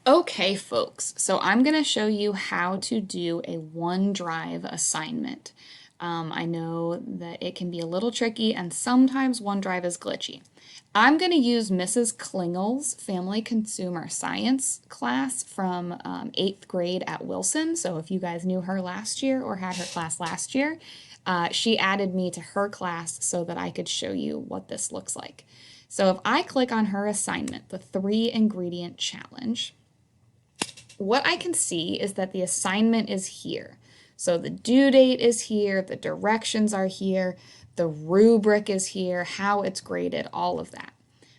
Okay, folks, so I'm going to show you how to do a OneDrive assignment. I know that it can be a little tricky and sometimes OneDrive is glitchy. I'm going to use Mrs. Klingel's Family Consumer Science class from 8th grade at Wilson. So if you guys knew her last year or had her class last year, she added me to her class so that I could show you what this looks like. So if I click on her assignment, the 3-ingredient challenge, what I can see is that the assignment is here. So the due date is here, the directions are here, the rubric is here, how it's graded, all of that.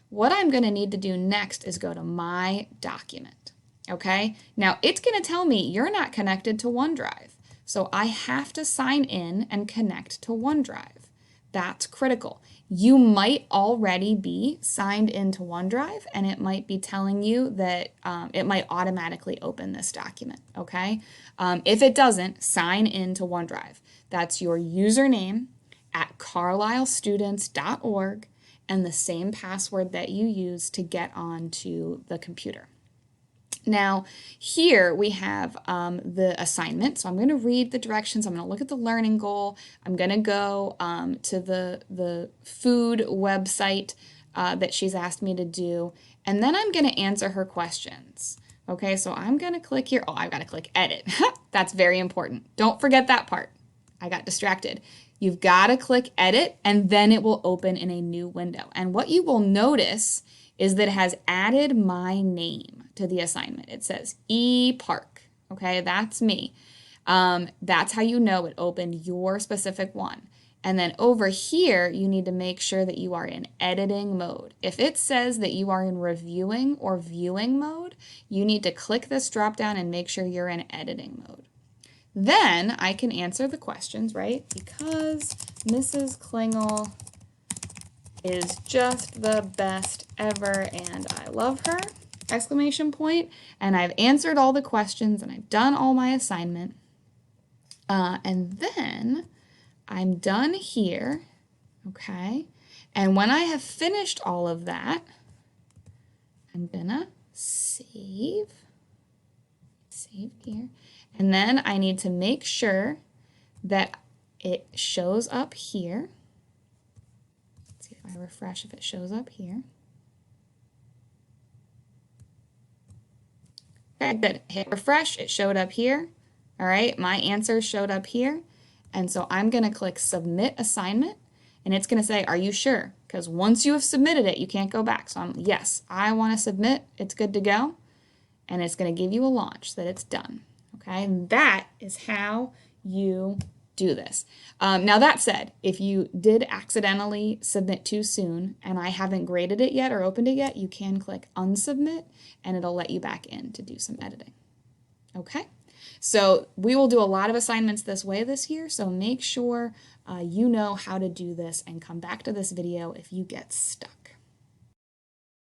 What I'm going to need to do next is go to My Document. Okay, now it's going to tell me you're not connected to OneDrive. So I have to sign in and connect to OneDrive. That's critical. You might already be signed into OneDrive and it might be telling you that it might automatically open this document, okay? If it doesn't, sign into OneDrive. That's your username at carlislestudents.org and the same password that you use to get onto the computer. Now, here we have the assignment. So I'm going to read the directions. I'm going to look at the learning goal. I'm going to go to the food website that she's asked me to do. And then I'm going to answer her questions. Okay, so I'm going to click here. Oh, I've got to click edit. That's very important. Don't forget that part. I got distracted. You've got to click edit and then it will open in a new window. And what you will notice is that it has added my name to the assignment. It says E Park. Okay, that's me. That's how you know it opened your specific one. And then over here, you need to make sure that you are in editing mode. If it says that you are in reviewing or viewing mode, you need to click this drop down and make sure you're in editing mode. Then I can answer the questions, right? Because Mrs. Klingel is just the best ever and I love her, exclamation point. And I've answered all the questions and I've done all my assignment. And then I'm done here, okay? And when I have finished all of that, I'm gonna save here. And then I need to make sure that it shows up here. Let's see if I refresh if it shows up here. Okay, good. Hit refresh, it showed up here. All right, my answer showed up here. And so I'm going to click Submit Assignment, and it's going to say, are you sure? Because once you have submitted it, you can't go back. So yes, I want to submit. It's good to go. And it's going to give you a launch that it's done. Okay, and that is how you do this. Now that said, if you did accidentally submit too soon and I haven't graded it yet or opened it yet, you can click Unsubmit and it'll let you back in to do some editing. Okay, so we will do a lot of assignments this way this year, so make sure you know how to do this and come back to this video if you get stuck.